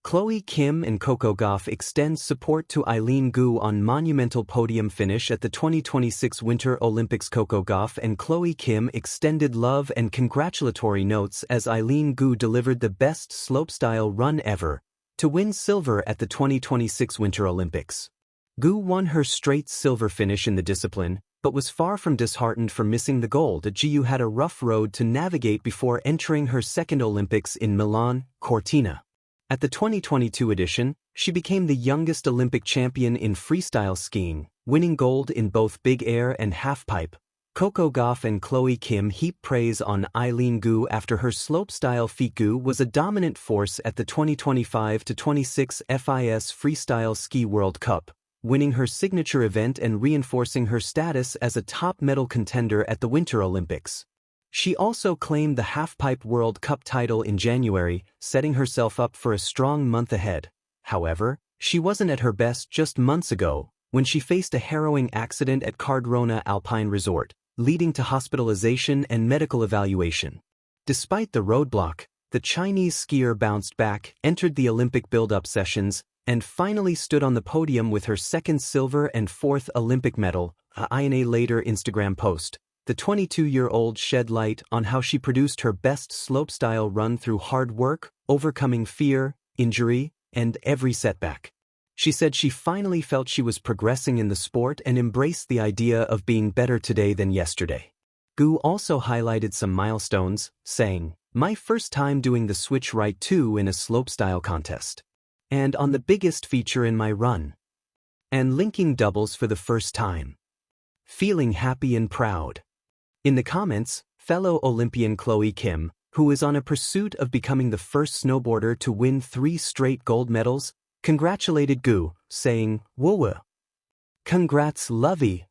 Chloe Kim and Coco Gauff extend support to Eileen Gu on monumental podium finish at the 2026 Winter Olympics. Coco Gauff and Chloe Kim extended love and congratulatory notes as Eileen Gu delivered the best slopestyle run ever to win silver at the 2026 Winter Olympics. Gu won her straight silver finish in the discipline, but was far from disheartened for missing the gold. Gu had a rough road to navigate before entering her second Olympics in Milan, Cortina. At the 2022 edition, she became the youngest Olympic champion in freestyle skiing, winning gold in both big air and halfpipe. Coco Gauff and Chloe Kim heaped praise on Eileen Gu after her slopestyle feat. Gu was a dominant force at the 2025-26 FIS Freestyle Ski World Cup, winning her signature event and reinforcing her status as a top medal contender at the Winter Olympics. She also claimed the Halfpipe World Cup title in January, setting herself up for a strong month ahead. However, she wasn't at her best just months ago, when she faced a harrowing accident at Cardrona Alpine Resort, leading to hospitalization and medical evaluation. Despite the roadblock, the Chinese skier bounced back, entered the Olympic build-up sessions, and finally stood on the podium with her second silver and fourth Olympic medal. In a later Instagram post, the 22-year-old shed light on how she produced her best slopestyle run through hard work, overcoming fear, injury, and every setback. She said she finally felt she was progressing in the sport and embraced the idea of being better today than yesterday. Gu also highlighted some milestones, saying, "My first time doing the switch right 2 in a slopestyle contest. And on the biggest feature in my run. And linking doubles for the first time. Feeling happy and proud." In the comments, fellow Olympian Chloe Kim, who is on a pursuit of becoming the first snowboarder to win 3 straight gold medals, congratulated Gu, saying, "Whoa. Congrats, lovey."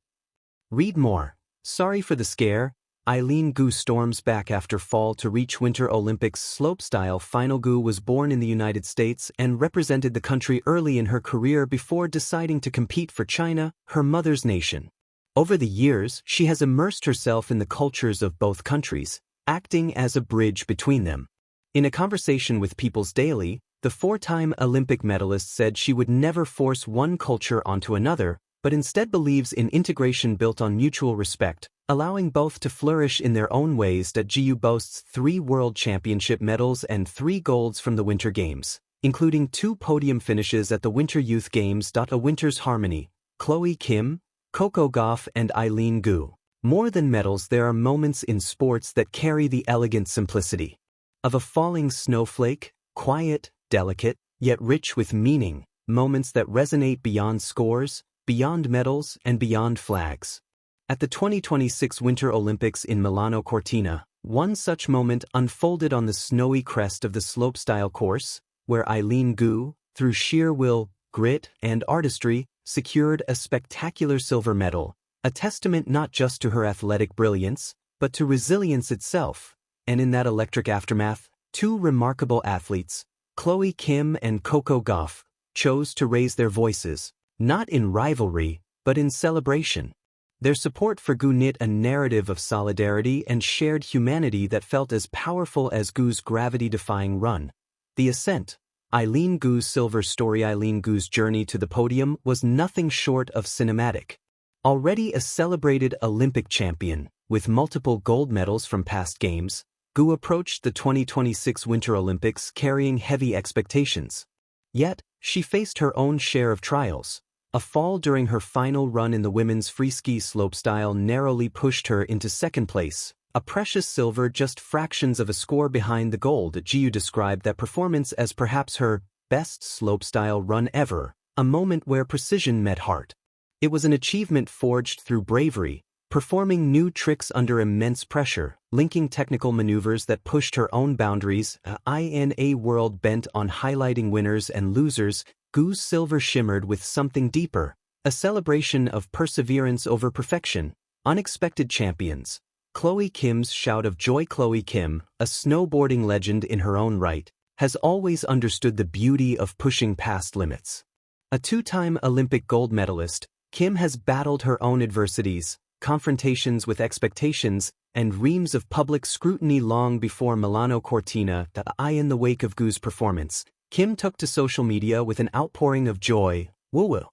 Read more. Sorry for the scare. Eileen Gu storms back after fall to reach Winter Olympics slopestyle final. Gu was born in the United States and represented the country early in her career before deciding to compete for China, her mother's nation. Over the years, she has immersed herself in the cultures of both countries, acting as a bridge between them. In a conversation with People's Daily, the 4-time Olympic medalist said she would never force one culture onto another, but instead believes in integration built on mutual respect, allowing both to flourish in their own ways. Gu boasts 3 World Championship medals and 3 golds from the Winter Games, including 2 podium finishes at the Winter Youth Games. A Winter's Harmony. Chloe Kim, Coco Gauff and Eileen Gu. More than medals, there are moments in sports that carry the elegant simplicity of a falling snowflake, quiet, delicate, yet rich with meaning, moments that resonate beyond scores, beyond medals, and beyond flags. At the 2026 Winter Olympics in Milano Cortina, one such moment unfolded on the snowy crest of the slopestyle course, where Eileen Gu, through sheer will, grit, and artistry, secured a spectacular silver medal, a testament not just to her athletic brilliance, but to resilience itself. And in that electric aftermath, 2 remarkable athletes, Chloe Kim and Coco Gauff, chose to raise their voices, not in rivalry, but in celebration. Their support for Gu knit a narrative of solidarity and shared humanity that felt as powerful as Gu's gravity-defying run. The ascent. Eileen Gu's silver story. Eileen Gu's journey to the podium was nothing short of cinematic. Already a celebrated Olympic champion, with multiple gold medals from past games, Gu approached the 2026 Winter Olympics carrying heavy expectations. Yet, she faced her own share of trials. A fall during her final run in the women's freeski slopestyle narrowly pushed her into second place, a precious silver just fractions of a score behind the gold. Gu described that performance as perhaps her best slopestyle run ever, a moment where precision met heart. It was an achievement forged through bravery, performing new tricks under immense pressure, linking technical maneuvers that pushed her own boundaries. In a world bent on highlighting winners and losers, Gu's silver shimmered with something deeper, a celebration of perseverance over perfection, unexpected champions. Chloe Kim's shout of joy. Chloe Kim, a snowboarding legend in her own right, has always understood the beauty of pushing past limits. A 2-time Olympic gold medalist, Kim has battled her own adversities, confrontations with expectations, and reams of public scrutiny long before Milano Cortina. In the wake of Gu's performance, Kim took to social media with an outpouring of joy. Woo-woo.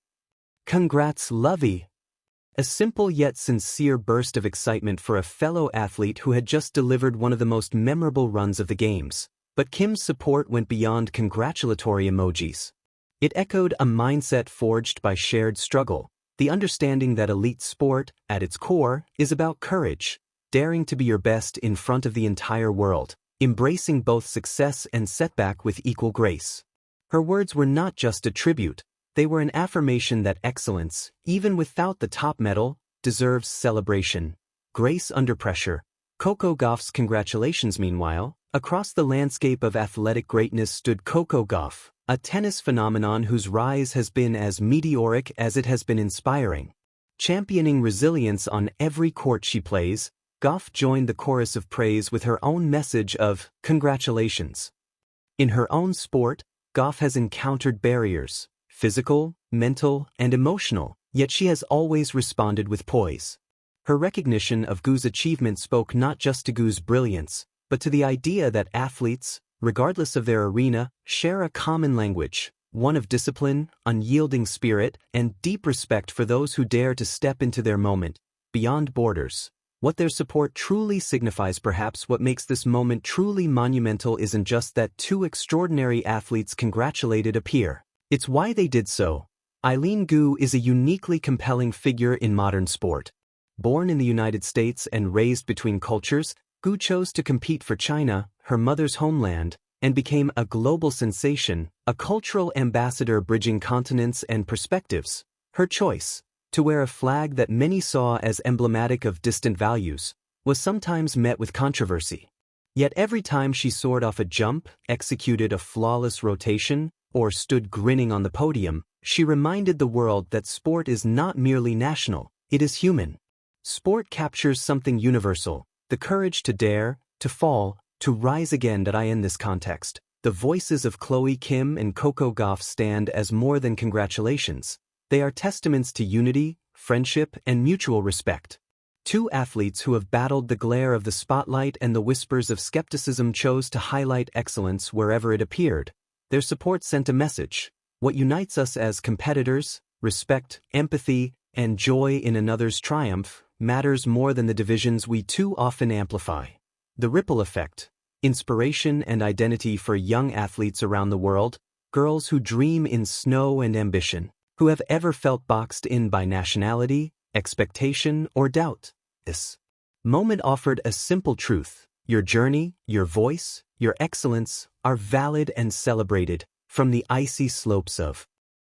Congrats, lovey. A simple yet sincere burst of excitement for a fellow athlete who had just delivered one of the most memorable runs of the games. But Kim's support went beyond congratulatory emojis. It echoed a mindset forged by shared struggle, the understanding that elite sport, at its core, is about courage, daring to be your best in front of the entire world, embracing both success and setback with equal grace. Her words were not just a tribute, they were an affirmation that excellence, even without the top medal, deserves celebration. Grace under pressure. Coco Gauff's congratulations. Meanwhile, across the landscape of athletic greatness stood Coco Gauff, a tennis phenomenon whose rise has been as meteoric as it has been inspiring. Championing resilience on every court she plays, Gauff joined the chorus of praise with her own message of congratulations. In her own sport, Gauff has encountered barriers, physical, mental, and emotional, yet she has always responded with poise. Her recognition of Gu's achievement spoke not just to Gu's brilliance, but to the idea that athletes, regardless of their arena, share a common language, one of discipline, unyielding spirit, and deep respect for those who dare to step into their moment, beyond borders. What their support truly signifies, perhaps what makes this moment truly monumental, isn't just that two extraordinary athletes congratulated a peer. It's why they did so. Eileen Gu is a uniquely compelling figure in modern sport. Born in the United States and raised between cultures, Gu chose to compete for China, her mother's homeland, and became a global sensation, a cultural ambassador bridging continents and perspectives. Her choice, to wear a flag that many saw as emblematic of distant values, was sometimes met with controversy. Yet every time she soared off a jump, executed a flawless rotation, or stood grinning on the podium, she reminded the world that sport is not merely national, it is human. Sport captures something universal, the courage to dare, to fall, to rise again. In this context, the voices of Chloe Kim and Coco Gauff stand as more than congratulations. They are testaments to unity, friendship, and mutual respect. Two athletes who have battled the glare of the spotlight and the whispers of skepticism chose to highlight excellence wherever it appeared. Their support sent a message. What unites us as competitors, respect, empathy, and joy in another's triumph, matters more than the divisions we too often amplify. The ripple effect. Inspiration and identity for young athletes around the world, girls who dream in snow and ambition, who have ever felt boxed in by nationality, expectation, or doubt. This moment offered a simple truth. Your journey, your voice, your excellence are valid and celebrated, from the icy slopes of